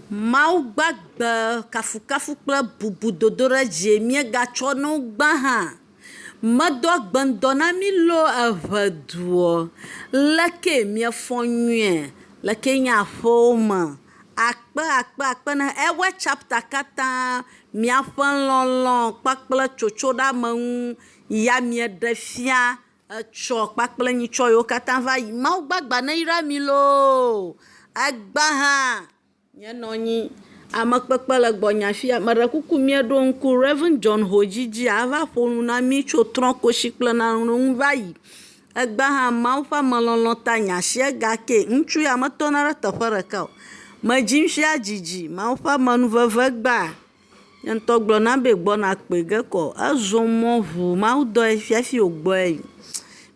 Mau gbagbe kafukafu kple bubudodoɖedzi míegatsɔ no gbã hã. Medo agbeŋdɔ na mí lo eʋeduɔ. Leke miefɔ nyuie, leke nye aƒewo me. Akpe na every chapter katã miaƒe lɔlɔ kpakple tsotsoɖameŋu ya mieɖe fia etsɔ kpakple nyitsɔ yiwo katã va yi. Mawu gbagbe neyra mi loo. Egba hã mienɔ anyi. Amekpekpe le gbɔnye afia. Meɖe kuku mieɖo ŋku Reverend John Hodzidzi ava ƒo nu na mí tso trɔ̃koshi kple nanewo ŋu va yi. Egba hã Mawu ƒe amelɔlɔ ta nya si egake ŋutsu ya metɔna ɖe teƒe ɖeka o. Medzi fia dzidzi Mawu ƒe amenuveve gba. Nye ŋutɔ gblɔna be gbɔna kpe ge kɔ ezɔ mɔ ʋu Mawu dɔe fiafi wògbɔe yi.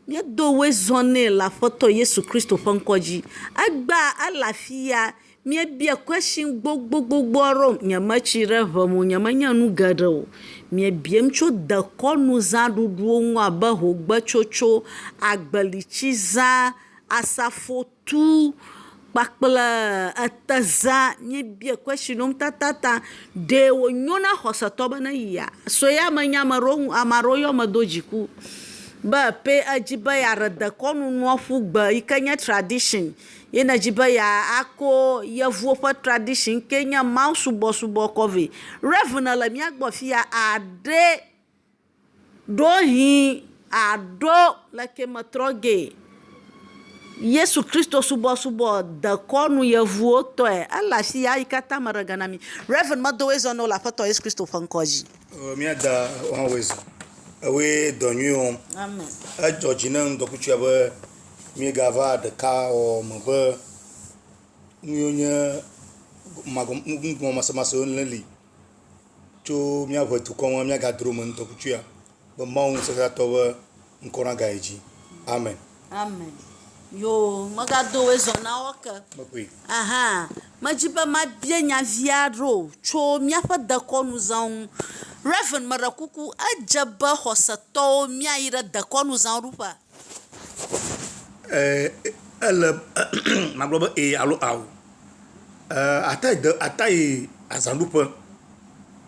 Miedo woe zɔ nɛ le Aƒetɔ Yesu Kristo ƒe ŋkɔ dzi. Egba ele afi ya miebia question gbogbogbogbo aɖewo nye metsi ɖe ʋe mo nye menye nu geɖe o. Miebiem tso dekɔnuzã ɖuɖuwo ŋu abe hogbetsotso, agbelitsizã, asafotu kpakple etezã. Miebia question tatata ɖe wonyo na xɔsetɔ be ne yia. So ya menye ame aɖewo yɔ do dziku be pe edzi be yeaɖe dekɔnu nua ƒu gbe yi ke nye tradition. Ye ne dzi be yeako yevuwo ƒe tradition ke nye Mawu subɔsubɔ kɔve. Reverend le mía gbɔ fia aɖe ɖohi aɖo leke metrɔ ge. Yesu Kristo subɔsubɔ dekɔnu yevuwo tɔe. Ele afi ya yi katã me ɖe ga na mi. Reverend medo woe zɔ ne le Aƒetɔ Yesu Kristo ƒe ŋkɔ dzi. Míada wɔn woe zɔ. Ewoe dɔ nyui wɔm. Amen. Edzɔ dzi ne ŋdɔkutsu abe míegava ɖeka wɔ me be nuyiwo nye magɔmasewo le li tso míaƒe dukɔ me míagadro me ŋdɔkutsu ya be Mawu ŋusẽtɔ be ŋkɔ naga yi dzi. Amen. Amen. Yo megado woe zɔ na wo ke. Mekui. Aha. Medzi be mabie nya vi aɖewo tso míaƒe dekɔnuzãwo ŋu. Reverend meɖe kuku edze be xɔsetɔwo míayi ɖe dekɔnuzãwo ɖuƒe. Ele magblɔ be alo awo. Ata yi azãɖuƒe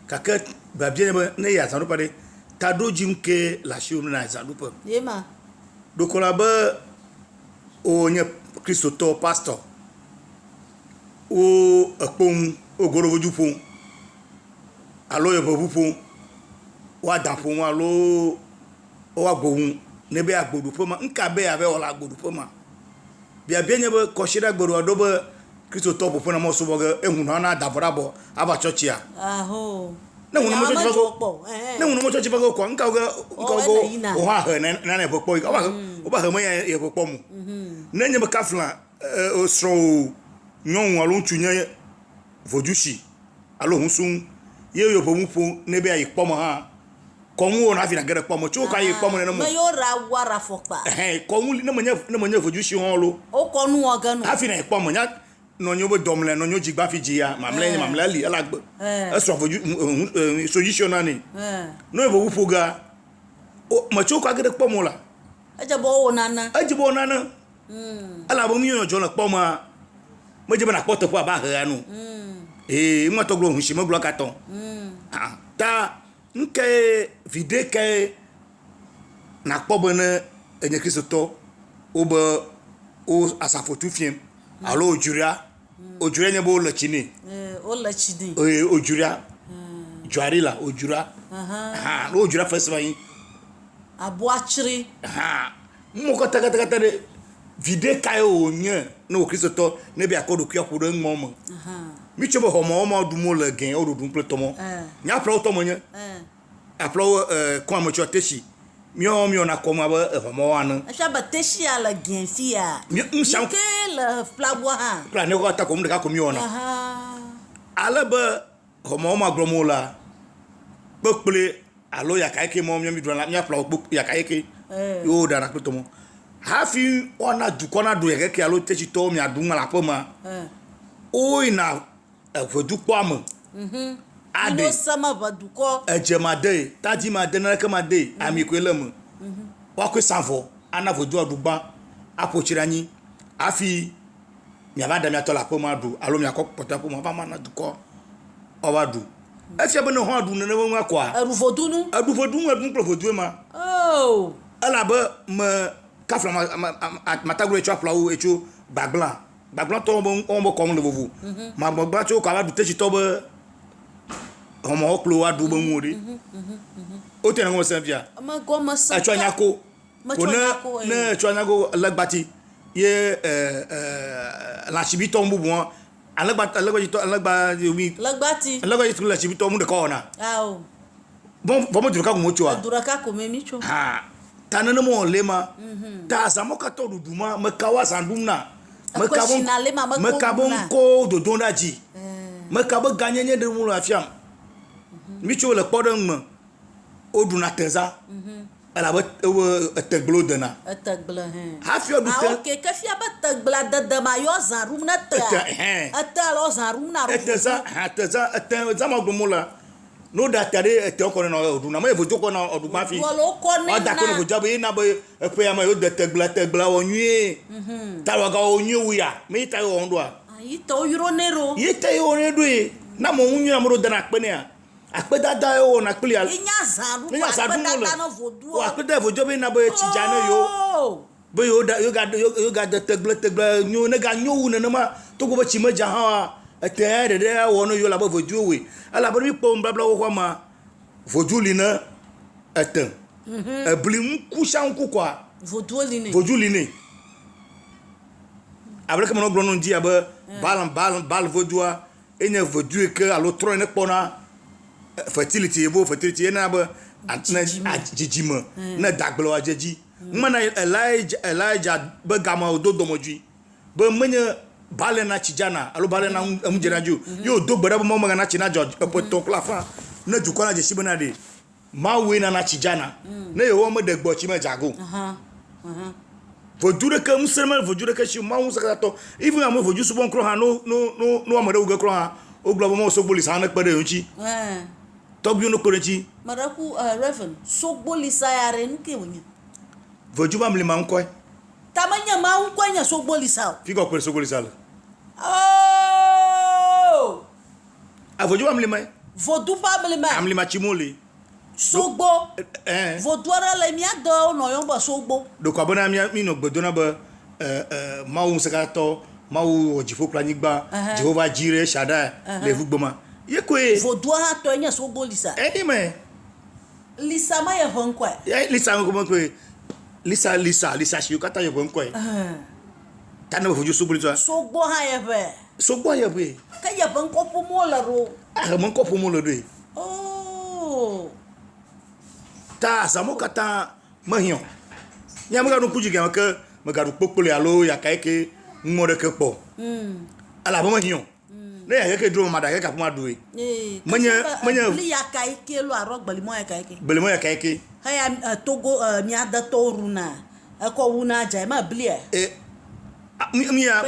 gake babia nye be ne yi azãɖuƒe ɖe ta ɖo dzim ke le asiwò na azãɖuƒe. Yema. Ɖoko la be wonye kristotɔ pastor wo ekpom wo gorovodzu ƒom alo yeʋeʋu ƒom wo ada ƒom alo wo agbowu ne be agboɖuƒe ma nka be ave wɔ le agboɖuƒe ma. Biabia nye be kɔsiɖa gbeɖo aɖo be kristotɔ ƒoƒe na mɔ subɔ ge eŋu na ada vɔ ɖe abɔ ava tsɔtsia. Aho. Ne ŋu na mɔ tsɔtsi ƒe kɔ nka wo wo hã he nane ʋe kpɔ yi wo ba he me ye ʋe kpɔ mo. Ne nye be kafla srɔ̃ nyɔnu alo ŋutsu nye vodzusi alo husuŋ ye yo ƒe mu ƒo ne be ayi kpɔ me hã kɔnu wo na fi na ge ɖe kpɔ me tso ka yi kpɔ me ne mo. Me yo ra wa ra fɔkpa. Kɔnu ne menye vodzusi hã lo. O kɔnu wɔ ge no. Hafi na yi kpɔ me nya nɔnyo be dɔm le nɔnyo dzigba fi dzi ya mamlɛ li ela gbe. Esrɔ̃ vodzu sojisi na ne. No ʋe ƒo ga me tso ka ge ɖe kpɔ me la. Edze be wo nana. Edze be wo nana. Ela be mi yɔ dzɔ le kpɔ me medze be na kpɔ teƒe abe ahea no. Ŋutɔ gblɔ husi megblɔ katɔ. Ta nke vide ke na kpɔ be ne enye kristotɔ wo be wo asafotu fiem alo odzura nye be wo le tsi ne. Wo le tsi ne. Odzura dzoari la odzura. Wo odzura festival yi. Aboatsri. Mo kata de vide kae wo nye ne wo kristotɔ ne be akɔ ɖokui aƒo ɖe ŋmɔ me. Mi tso be xɔmɔ ɖum le gɛ wo ɖuɖum kple tɔmɔ. Nya ƒlɔ tɔmɔ nye. Aƒlɔ kɔ ame tsɔ teshi. Miɔ na kɔma be xɔmɔ ane. Efia be teshi ya le gɛ fia. Ke le flaboa hã. Kla ne ko ta ko mu ɖeka ko miɔ na. Ale be xɔmɔ ma gblɔm wo la kpekple alo yakaeke mɔ mi ɖu la miaƒlɔ yakaeke. Yo dana kple tɔmɔ. Hafi ona dukɔ na do yakaeke alo teshi tɔ mi adu ŋa la ƒe ma. O yina ʋedukpɔa me. Ade. Sama ʋedukɔ. Edze ma de, tadi ma de neke ma de, ami koe le me. Wa koe savɔ ana ʋedua ɖugba aƒo tsi ɖe anyi. Hafi miava da miatɔ le aƒe ma ɖu alo miakɔ kpɔtɔ aƒe ma va ma na dukɔ ɔva ɖu efia be ne hɔn ɖu nene be ŋua kɔa eɖu vodunu kple vodue ma oh elabe me kafla mataglo etso aƒlawo etso gbagblã tɔwo be kɔm le vovo magbagblã tso kɔ ava ɖu tetsitɔ be hɔmɔ kplo wa ɖu be ŋuwo ɖi o tena ŋɔ sɛ fia etsɔ nyako ko ne etsɔ nyako le gbati ye lãsibitɔ bubu legbati le sibitɔ mu ɖeka wɔna vɔmɔ du ɖeka ko mo tsoa du ɖeka ko mi tso ta nenema le ma ta azamɔ katɔ ɖuɖu ma meka wa zã ɖum na meka be ŋkɔ dodo ɖa dzi meka be ganyenye ɖe mu le afiam mi tso le kpɔ ɖe ŋu me o ɖuna teza elabe etegble dena etegble hafi ɖu te ok ke fia be tegble dede ma yɔ zã ɖum ne ete lo zã ɖum na teza zama gbomo la no da ta de ete ko na ɖuna me vojo ko na ɖugba fi o da ko no vojo be na be eƒe ya me yo de tegble wo nyue ta lo ga wo nyue wu ya me ta yo ndoa yi to yoro nero yi ta yo ne do na mo nyue na mo do na akpe ne ya akpe dada yo na akpe ya inya zã ɖu akpe dada no vodu o akpe da vojo be na be tijane yo be yo ga de tegble nyue ne ga nyue wu ne ma to go be chi me ja ha ete de wo no yo la be vodu we ala be mi po mbabla wo ma vodu li na ete ebli nku shanku kwa vodu li ne abre ke mo gro no ndi abe bal vodua enye vodu ke alo tro ne kpona fertility na be ajijime na dagble wa jeji mana Elijah be gama ododo moju be menye bale na chijana alo bale na mjeraju yo do gbara bo mo na china George epoto klafa na juko na jeshi bena de ma we na chijana na yo mo de gbo chi ma jago vodure ke muselma vodure ke shi ma un sakato even am voju subon kro ha no amade uga kro ha o glo mo so police ha na pere yonchi togbi no korechi maraku reverend so bolisa yare nke wonya voju ba mli ma nko tamanya ma nko nya so bolisa figo ko so bolisa oh avoju ba mli ma vodu ba mli ma amli ma chimole sogbo voduara le mia do no yo ba sogbo do ko abona mi no gbedona ba mawu sekato mawu ojifo planigba Jehovah Jireh Shaddai le fugboma ye ko vodua to nya sogbo lisa me lisa ma ye honkwa lisa ko mo ko lisa shi kata ye honkwa tana bo fuju sogbo lisa sogbo ha ye be ka ye ban ko pomo la ro mo ko pomo lo do oh ta samo kata mahion nya mga no puji ga ke mga ru popole alo ya kaike ngore ke po ala ba mahion ne ya ke dro mada ke ka puma do manya bli ya kaike lo aro gbali mo ya kaike ha ya togo mi ada toruna ko wuna ja ma bli mi ya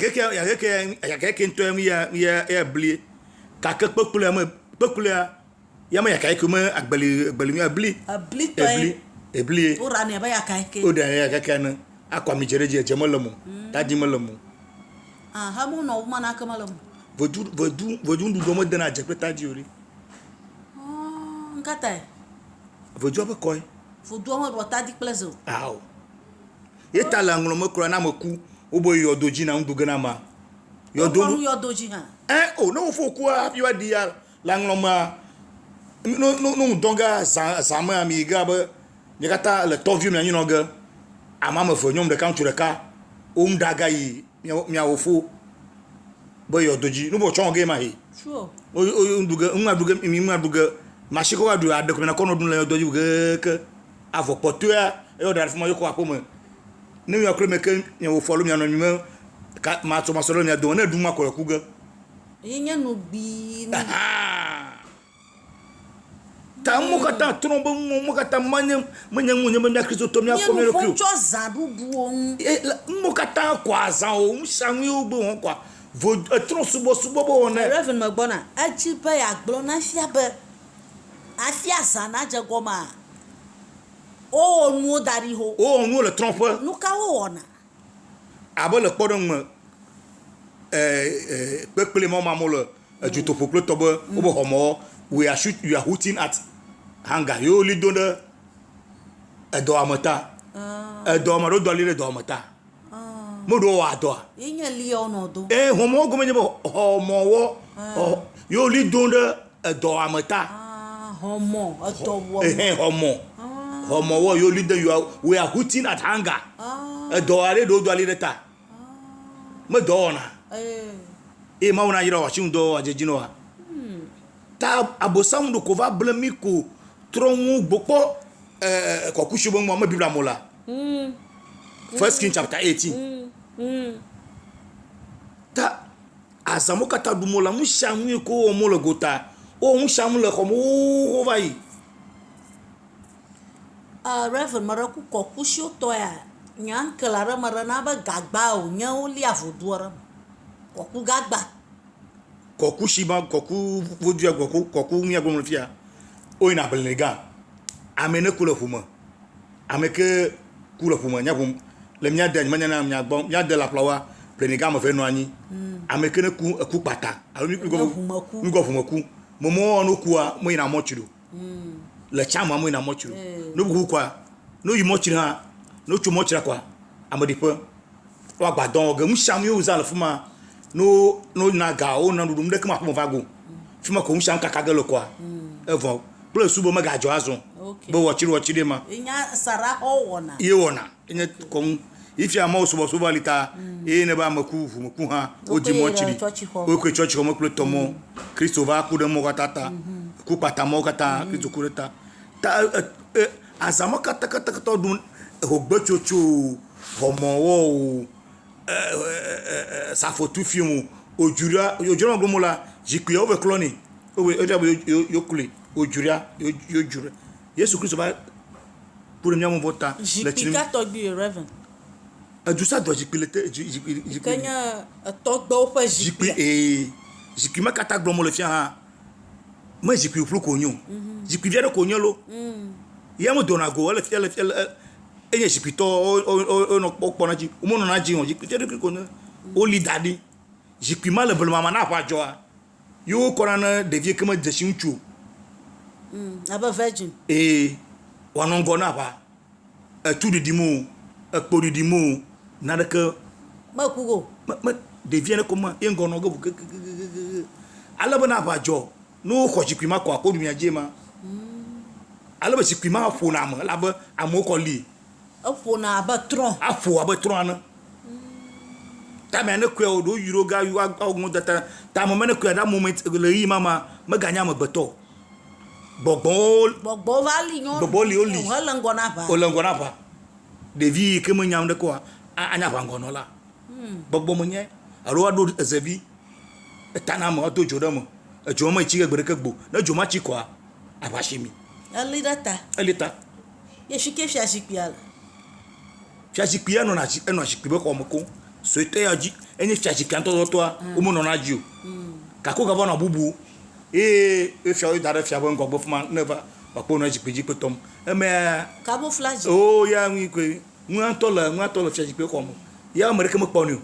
ke nto ya bli ka ke popole ya ma ya kai kuma agbali mi abli to ebli o rani ba ya kai ke o da ya kai na akwa mi jereje jemalamu tadi malamu ha mu no mana kamalamu vodu ndu do mo dana je peta di ori nkata vodu ba koy vodu mo do tadi plezo aw yeta la nglo mo kro na maku o boy yodoji na ndu gana ma yodoji ha o no fo ku a biwa di ya la nglo ma no donga zama amiga ba nyata le toviu mi anyi noga ama me fo nyom de kan tureka daga yi mi awofo bo yodoji no bo chonga ma hi sure o nduga mi maduga mashiko wa du ade ko na kono dun le yodoji ke avo potua e o dar fo mo yoko apomo ne mi akro me ke mi awofo lo mi anonu me ka ma to masolo mi adon na du ma ko kuga yenya no bi ta mukata trombo mukata manya munya Kristo to mi akomero ku yo cho zadu buon mukata kwa za o msanwi ogbo won kwa vo tro subo bo na reverend magbona aji ba ya gblo na afia sana je goma o nu dari ho o nu le trompe nu ka wo na abo le podon mo kpekpele mama le dzotoƒo kple tɔ be wo be xɔmɔ we are hooting at hanga yo li do ɖe edɔwame ta edɔwame ɖo dɔ li ɖe dɔwame ta me ɖo wɔ adɔa yenye lia no do xɔmɔ gome nye be xɔmɔwɔ yo li do ɖe edɔwame ta homo adɔwɔ xɔmɔwɔ yo li de we are hooting at hanga edɔwa ɖe ɖo dɔ li ɖe ta me dɔ wɔna mawu na yira wa tsi ŋdɔ adzedzi no wa ta abosamu do ko va ble mi ko trɔŋu gbokpɔ kɔkusi be ŋua me bibla mo la First King chapter 18 ta azamo kata du mo la mu shamu ko o mo le gota o mu shamu le ko mo va yi Reverend maraku kɔkusi to ya nyankela re mara na be gagba o nya o li avodu re kɔku gagba kɔku shima kɔku vodua kɔku mia gbɔm fia o ina belega ame ne kula fuma ame ke kula fuma nya fum le mia de manya na mia gbɔm mia de la plawa plenega me fe no anyi ame ke ne ku kpata alo ni go fuma ku momo no kuwa mo ina mochiro le chama mo ina mochiro no bu kwa no yi mochiro ha no chu mochira kwa amadipe wa gbadon ge msham yo za le fuma no na ga o na dudum de kama po vago fuma ko msham kaka ge le kwa evon ple subo me ga jo azun be wo chiri ma nya sara ho wona ye wona nya ko if ya ma subo alita e ne ba maku fu maku ha o di mo chiri o ko church ko mo kle tomo Kristo va ku de mo katata ku pata mo kata Kristo ku ta azama kata to dun ogbechocho homowo sa fotu fimu ojura ngomola jikwe over cloning owe yokule ojura yojura Yesu Kristo ba pour miamu vota le chika to bi Reverend adusa do jikilete kanya to gbo pa jikwi jikwi makata gbomo le fia ha ma jikwi pro konyo jikwi via de konyo lo yamo donago le fia enye jikito o no pokpona ji o mo no na ji on jikite de ko na o li dadi jikwi ma le bolo mama na kwa joa yo kora na devie kema de shinchu aba virgin wanongo na ba tu de dimo ekpori dimo na de ke ma kugo ma devie ne koma yengo no go alaba na ba jo no ko jikwi ma ko akodu mi ajema alaba jikwi ma fo na ma alaba amoko li afo na abatron ana ta me ne kwe o do yuro ga yu agun data ta mo me ne kwe that moment le yi mama me ganya me beto gbogbo vali nyon gbogbo li oli o lengona ba devi ke me nyam de ko anya ba ngono la gbogbo mo nye aro ado ezevi etana mo to jodo mo ejo mo chi gbere ke gbo na jo ma chi ko abashimi elita ye shike fia shikpiala fiazikpia no na eno shikpibe ko mko so ite aji enye fiazikpia to o mo no na ji o kako ga bona bubu fia o dare fia bo ngogbo fuma never papo no jikpiji petom camouflage ya nwi kwe nwa to le fiazikpia ko mo ya amerika mo ponu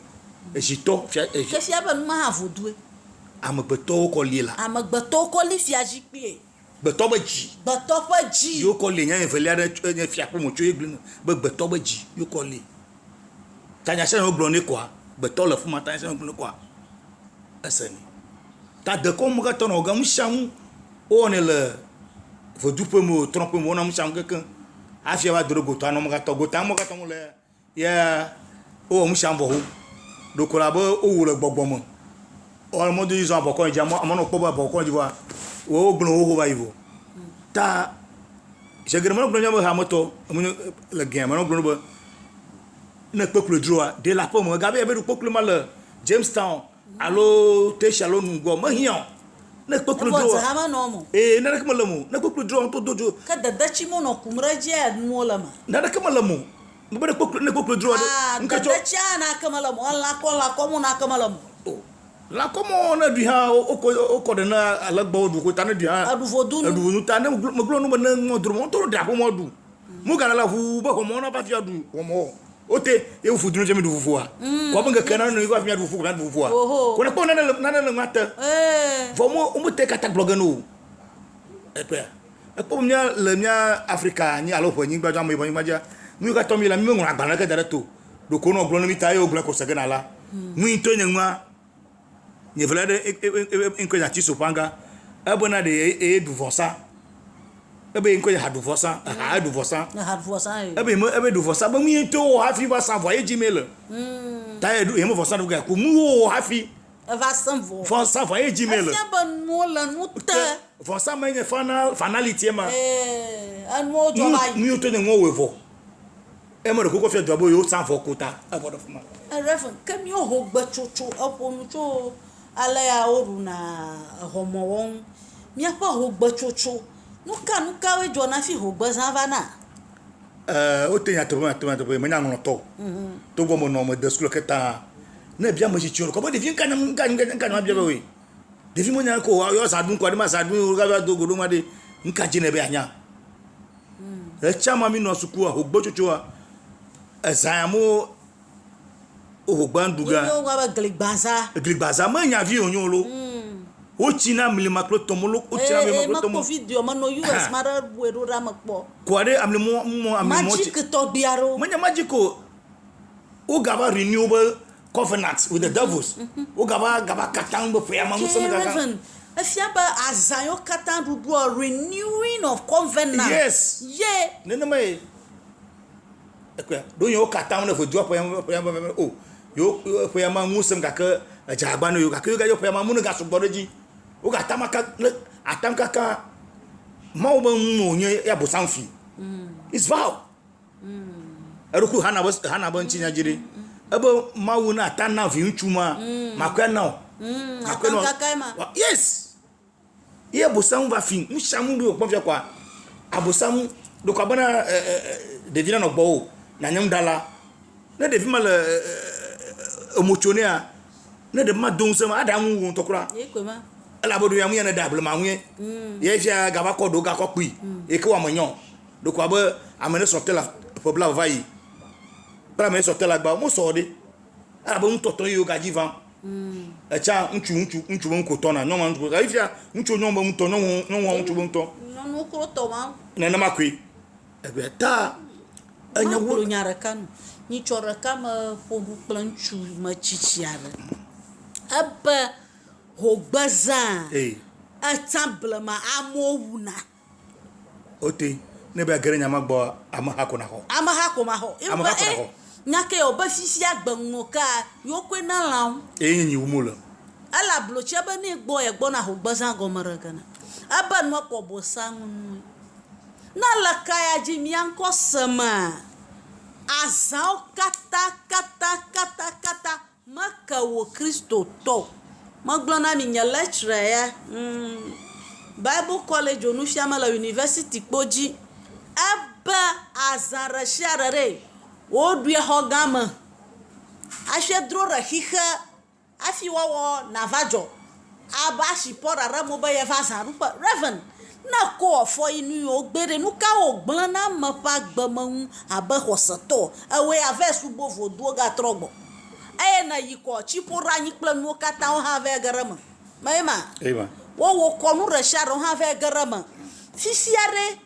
ejito fia ba ma avodu amagbeto ko li la amagbeto ko li fiazikpia beto ba ji yo ko le nya evelia de fia po mo tso eglin beto ba ji yo ko le tanya se no gbon ni kwa beto le fuma tanya se no gbon kwa asani ta de ko mo ga to no ga mu sham o ne le vodu pe mo trompe mo na mu sham keke afia ba drogo to no mo ga to mo le ya o mu sham bo ho do ko la bo o wo le gbogbo mo o mo di zo aboko ija mo no po ba aboko jiwa o gbon o ba ivo ta jegere mo gbon nyamo ha moto mo le gen mo gbon bo ne peuple droit de la pomme gabe be du peuple mal Jamestown allo te chalo ngo ma hian ne peuple droit na rek malamu ne peuple droit to dojo ka da chi mo no kumra je mo la ma na rek malamu mo be ne peuple droit nka da cha na ka malamu la ko mo na ka malamu la como na du ha o ko de na alagbo du ko tane du ha adu vodunu tane mo glo no na mo dru mo to da mo du mo gara la fu ba ko mo na ba fi adu mo ote e fu dunu jemi du fufu a ko ba ngakana no ko afia du fufu na du fufu a ko na po na le ngata vomo o mo te kata blog no e po mnya le mnya Africa ni alo po nyi gba jamu ibon maja mi ka to mi la mi ngura gba na ka dara to do ko no blo no mi ta yo bla ko sagana la mi to nyama ni vlade en ko ya ti sopanga abona de e du vosa ebe en ko ya du vosa ha du vosa ebe du vosa ba mi to ha fi ba san voye gmail ta e du e mo vosa du ga ko mu ha fi va san vo vosa voye gmail ya ban mo la no ta vosa ma ne finality ma an mo jo ba mi to ne ngo we vo e mo ko ko fi do abo yo san vo kota abo do fuma refen kam yo ho gba chocho apo no cho ala ya oru na homo won mi apa ho gba chocho nuka we jo na fi ho gba san va na o te ya to me na ngono to go mo no mo de school keta na bia mo chi chi ko ba de fin kan na bia ba we de fi mo nya ko yo sadun ko de ma sadun ga ba do go do ma de nka ji na be anya e chama mi no suku a ho gba chocho a ezamo o gbanduga yo wa ba gligbaza ma nya vi onyo lo o china milimaklo tomolo o china milimaklo tomo video ma no US mara buero ramakpo ko ade amle mo magic to biaro manya magico o gaba renewable covenant with the devils o gaba katan bo fe ma muso me gaga afiaba azayo katan rubu renewing of covenant yes yeah nene me ekwa do yo katan na fo do o yo fe ma muso me gaga jagba no yo gaga yo fe ma mu no ga so gboroji o ga tamaka atamkaka ma o ba mu onye ya bo sanfi it's vow eruku hana bo nchinya jiri ebo mawu na tanna fi nchuma makwa na yes ye bo san va fin nshamu do pon fi kwa abosamu do kwa bana devina no gbo na nyam dala na devi mal emotionné a na de ma don sama adamu won tokura ala bodu ya mu ya na dable ma hu ye fia gaba ko do ga ko pi e ke wa monyon do kwa ba amene sortir la pobla vai para me sortir la gba mo so de ala bo ntoto yo ga jivan e cha nchu bon ko tona no man ko ga fia nchu nyon ba mu to no nchu bon to no ko to ma na makwi e be ta anya wo nyara kan ni chora kama pobu planchu ma chichiara aba hogbaza atable ma amowuna ote ne be gere nyama gbo amahako ma ho nyake oba fisi agbanwo ka yokwe na lawo enyi wumulo ala blochi aba ni gbo egbo na hogbaza gomara kana aba no ko bosan na la kaya jimi anko sama azao kata maka wo Kristo to maglona mi nya lecturer ya Bible College Onushiamala University Poji aba azara sharare odwe hogama ashe drora hiha afi wawo navajo aba shipora ramo ba ye fasaru pa reverend na ko fo inu yo gbere nu ka ogbon na mapa gbamo aba hosato awe ave subo vodu ga trogbo na yiko chipura nyi planu kata o ha ve garama maima wo ko nu resharo ha ve garama fisiare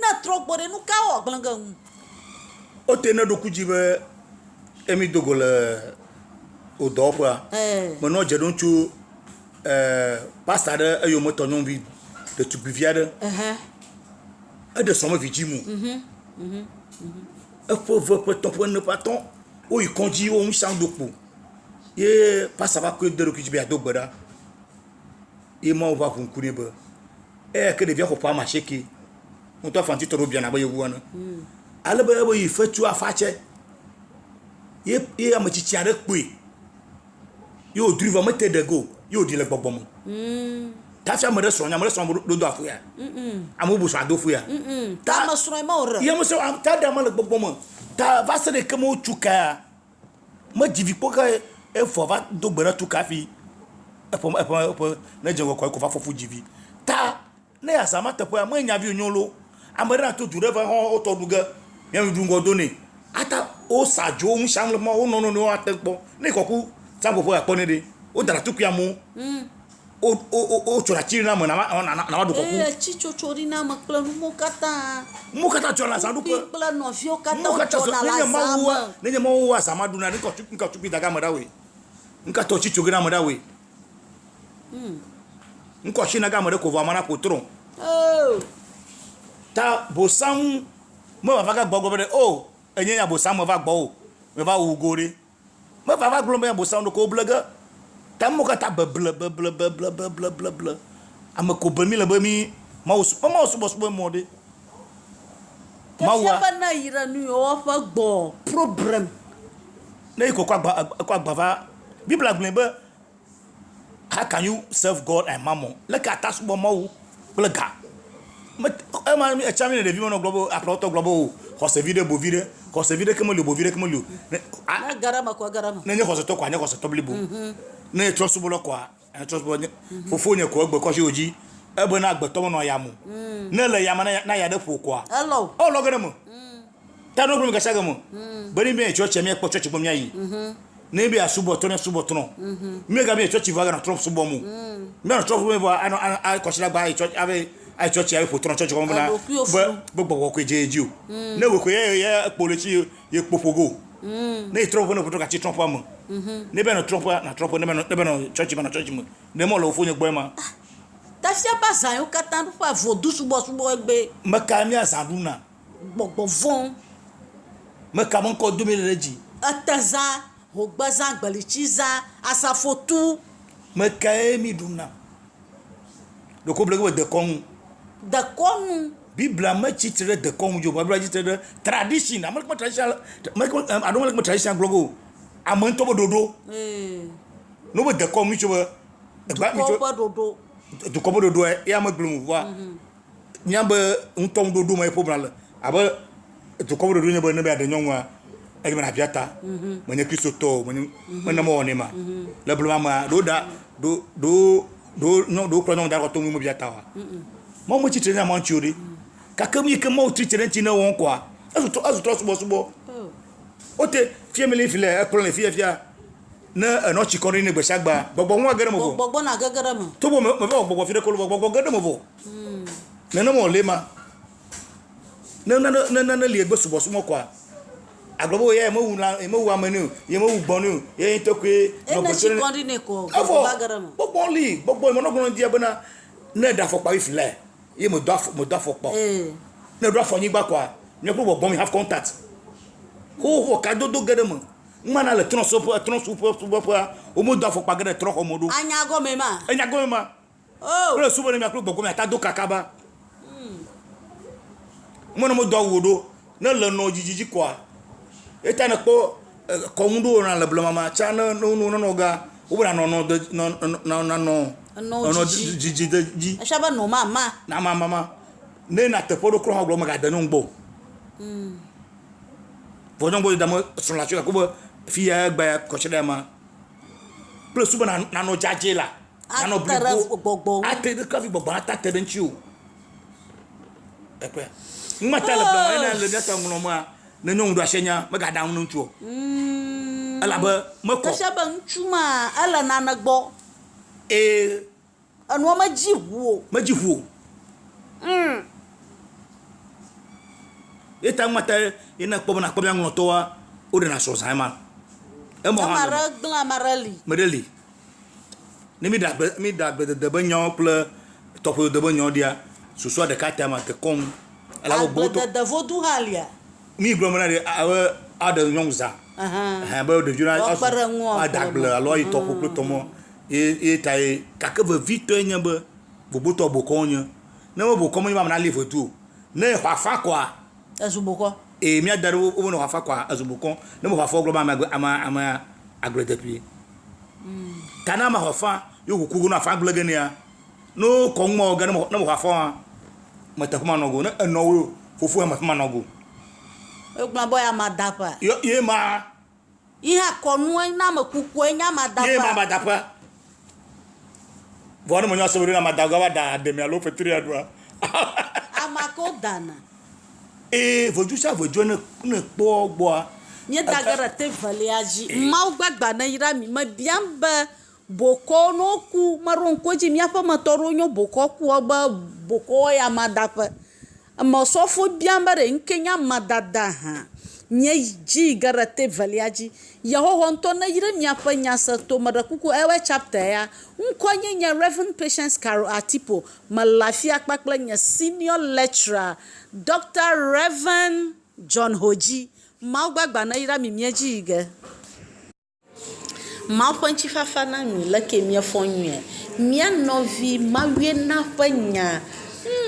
na trogbore nu ka o glanga o tena do kujibe emi dogole o dopa mo no je don chu pastor ayo moto non vi de tu biviade e de somo vijimu e faut ton point ne pas ton o il conduit o mchan dopo ye passa va que de lo que je vais adogbada e ma va pour kuribe que devia ko pa marcher qui on to fanti toro bien na ba yewu ana ale ba bo yi fatu afache ye amachichi are pe yo driver mete de go yo di le gbogbomo ta fa mo so nya mo so do do afu ya amubu so adofu ya ta ma so ma ora ye mo so ta da ma le gbogbomo ta va se de kemo chuka ma divi poka e fo va do gbera tu kafi e po na jengo ko fa fofu divi ta na ya sama te po ma nya bi onyolo amara to dure va ho to duga ya mi dungo doni ata o sajo un shang le mo o no no no atempo ne koku sambo fo akpone de o dara tuku ya mu o chora chiri na mo na ma do koku chi chochori na makla mo kata chora sa do ko pla no fio kata mo kata o na la sama ne mo wa sama do na ni ko tupi daga mo da we nka to chi chogi na mo da we nko shi na ga mo de ko va mana potron ta bosam mo va ga gbogbo be o enye ya bosam mo va gbo o me va ugore mo va glo me bosam do ko blaga ta mo ka ta bla ama ko bami la bami ma usu mo de ma wa na ira nu o fa gbo problem ne ko kwa va bible agbe how can you serve God and mammon like atas bo mo blaga ma mi examine de vimo no globo aploto globo ko se video bo video ko se video kemo le bo video kemo le na garama ko garama ne ko se to kwa ne ko se to blibo ne trust bo lo kwa trust bo fofo ne ko gbe ko se oji ebe na gbe to no ya mu ne le ya ma na ya de fo kwa hello o lo gere mu ta no gbe ka shaga mu bari me church me ko church bo mi ayi ne bi asubo to me ga bi church va na trust bo mu me na trust bo me a ko shira ba church ave ai church ya fotron church ko mbona gbogbo ko jeju ne we ko ye polochi ye popogo ne trompo no fotoka chi trompo am ne be no trompo ne be no church mu ne mo lo fo nye gbo ma ta sia ba zan yo katan fa vodu subo egbe maka mi azaduna gbogbo von maka mon ko 2000 leji ataza hogbaza gbalichiza asafotu maka mi duna do ko blego de kon da konu Biblia ma chitre de comme jo Biblia chitre tradition amal ko tradition I don't like tradition glogo amon to bododo no be de comme jo ba mi jo bododo to ko bododo e am glum wa nyamba untom dodo mai problem la aba to ko bododo nyamba ne be de nyonwa e me na biata mo nya Kristo to mo na mo ne ma la blama do ko non da ko to mo biata wa mo chitre na man chiori kakami ke mo chitre ntina won kwa azuto subo ote fiemele file e pro le fia na no chikori ne gbesagba gbogbo won agere mo vo gbogbo na gagara mo to bo me gbogbo fide ko gbogbo gede mo vo na mo le ma na le egbe subo sumo kwa agbobo ye mo wu amanu ye mo wu gbonu ye to kwe no go chikori ne ko gbogbo gagara mo gbogbo mo no go ndi abana na da fo pa ifile ye mo do fo po na do fo yin gba kwa me ko gbogbo mi have contact ko ka do gede mo mana le tron so o mo do fo pa gede tron ko mo do anya go me ma oh le subo ni me ko gbogbo mi ata do kakaba mo no mo do wodo na le no jijiji kwa eta na ko ndo na le blama cha no ga o bra no jiji ashaba no mama na mama ne na te podo kro ha glo maga de no ngbo vojon bo da mo so la chuka ko fiya gba ko chede ma plus suba na no jaje la na no gbogbo ate de kafi gbogbo ata te den chi o epe ngmata le blama na le ya ta ngno ma ne no ndo ashenya maga da no ntuo ala ba mako ashaba nchuma ala na na gbo anu majiwu eta mata ina kpoba na kpoba ngono towa o de na so sama e mo ha marali ne mi da de banyo ple topo de banyo dia so so de kata ma te kon ala bo boto de vodu halia mi gro mana de a de nyongza ba de jura a dagle alo i topo ple tomo e tai kakebe vito nyamba boboto bokonyo na mo bokonyo ma na live tu ne hafa kwa azuboko mi adaru o no hafa kwa azuboko ne mo hafa global ama agrede pi kana ma hafa yo kuku na hafa glege ne ya no ko mo ga na mo hafa mata kuma no go na no fofu ma kuma no go e gba boy amadapa ye ma iha konu na ma kuku enya madapa ye ma madapa Vona mo nyaso na madagawa da de me alo fetri adwa amako dana voju sa voju ne po gbo mia dagara te valiaji mau gbagba na ira mi ma biamba boko no ku maron ko ji mia fa matoro nyo boko ku ogba boko ya madafa ma so fo biamba re nkenya madada ha mia ji gara te valiaji ya ho honto na ira mia fa nya sa to madakuku ewe chapter ya nkonye nya Reverend Patience Caro Atipo malafia kpakpla nya senior lecturer Dr. Reverend John Hoji mau gbagba na ira mi mia ji ge mau ponchi fafa na mi la ke mia fonye mia novi mawie na fanya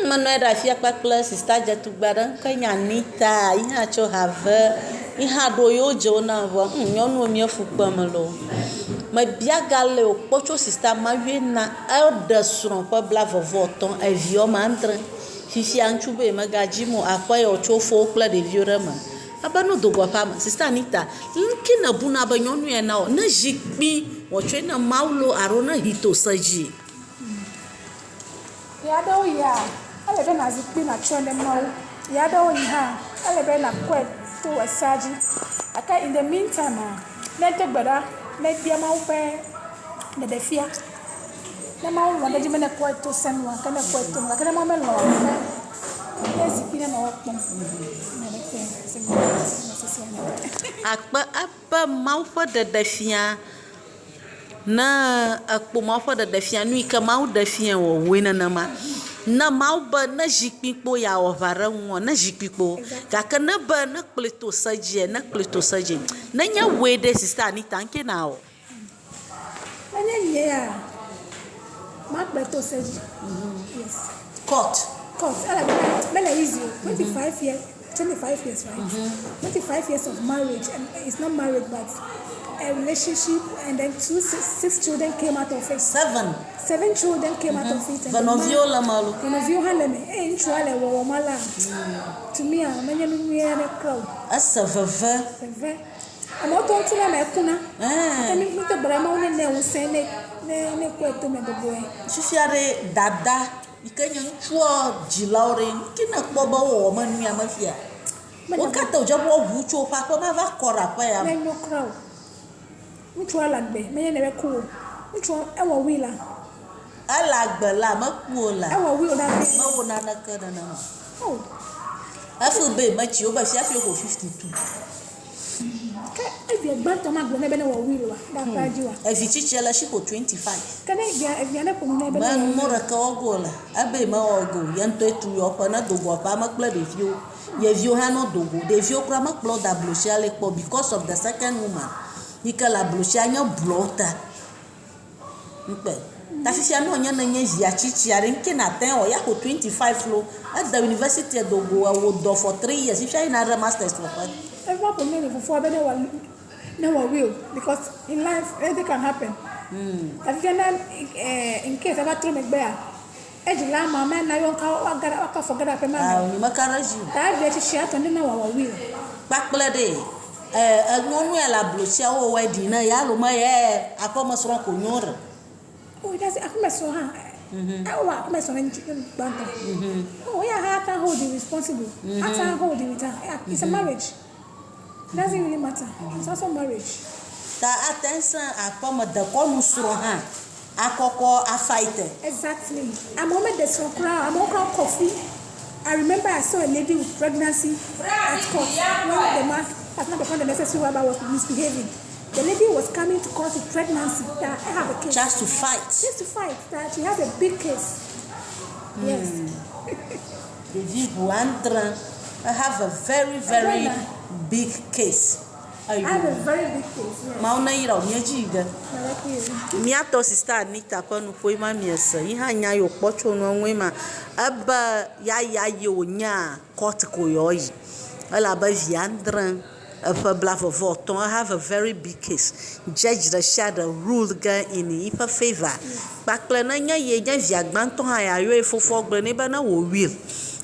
mano era fia kpakpla sister jatu gbara kanya nita iha cho have iha do yo jona wo nyonu mi afukpa malo ma biagale o pocho sister mawie na elder suron pa bla vovo ton evio mantre fifi anchube magaji mo akwai o cho fo kla de viorama abano dogo pama sister Anita nkina buna abanyonu e na o na jikpi o chwe na maulo arona hito saji ya do ya ale be na zikpi na chone mau ya do ya ale be na kwe to asaji aka in the meantime na te gbada na bia mau pe na defia na mau wanda jime na kwe to senwa kana kwe to na kana mau me lo na zikpi na okpon apa mau fa de defia na akpo mau fa de defia nui ka mau defia wo wena na ma na mau ba na jikpipo ya o vara wo na jikpipo ka kana ba na pleto saje na nya we de sister Anita nke na o na nya ya ma pleto saje yes court ala bela easy 25 years 25 years, right? 25 years of marriage, and it's not marriage, but a relationship, and then six children came out of it. Seven children came out of it. Vanoviola malu. Vanoviola haleme. Inchwale wa mala. To me, I'm a crowd. Asa vava. I'm not going to let me kuna. I mean, the Brahma only ne usene ne kwetu me doboe. Sufiare dada. Ikanya chua jilaure kina kpoba wo manu ya mafia wakata ojabo bucho pa ko ma va kora pa ya me no crowd nchua lagbe me ne be ku nchua ewo wila alagbe la ma ku la ewo wila ma wo na na ka na ma oh afu be ma chi o ba fi afi ko 52 ka ebi egba to ma gbo ne be ne wo wila da pa jiwa evi chichi la shi ko 25 kana ebi ne ko ne be ma mora ka ogola abe ma ogo yanto etu yo pa na dogo pa ma kla de fio ye vio ha no dogo de vio kra ma klo da blosia le po because of the second woman ikala blosia nya blota npe ta fi no nya na nya zia chichi are nke na ten o ya ko 25 lo at the university of dogo wo do for 3 years if you na masters for what everyone for me for be never will, because in life anything can happen. In case I got to make bear. Ejila mama na yon ka forget that mama. Ni makaraji. Ta be share to na wa will. Bakple de nonu la blosia o wedding na ya lo ma ye akoma soro ko nyora. Oh, that's akoma so ha. Oh, akoma so banta. Oh, yeah, how can hold the responsible. How can hold the return. It's a marriage. It doesn't really matter. It's also marriage. Ta attention akoma de ko musoro ha. Akoko a fighter. Exactly. I'm on the crowd. I'm on coffee. I remember I saw a lady with pregnancy at court when the man has not found the necessary rubber was misbehaving. The lady was coming to court with pregnancy. That I have a case. Just to fight. Just to fight. That she has a big case. Yes. The people I have a very, very big case. I have a very big case. Yes. Mauna ira onyejiga. Miato sister Anita panu koi ma miesa. Iha nya yo kpocho no nwema. Aba ya yo nya court ko yoyi. Ala ba viandran. Apa blavo voton. I have a very big case. Judge the shadow ruled ga in ipa favor. Bakla na nya ye nya viagbanton ha ya yo efofo gbe ne ba na wo will.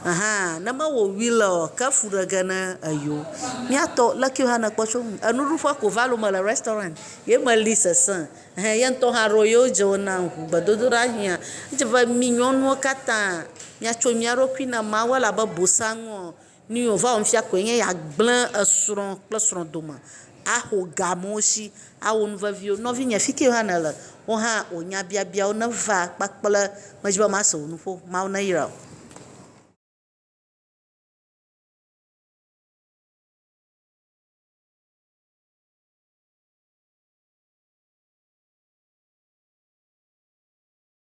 Aha, nama wo wilo ka furaga na ayo. Miato laki hana kwacho anuru fa ko valo mala restaurant. Ye malisa san. Ye nto ha royo jona badodora hia. Jeva minyon no kata. Miacho miaro kwina mawala ba bosango. nu yi wòva wɔm fia koe nye ya gblẽ esrɔ̃ kple srɔ̃dome axɔ gamewo si awɔ nuveviwo nɔvinye fi ke hã nele wo hã wònya biabiawo neva kpakple medzi be mase wò nuƒo mawo ne yra o.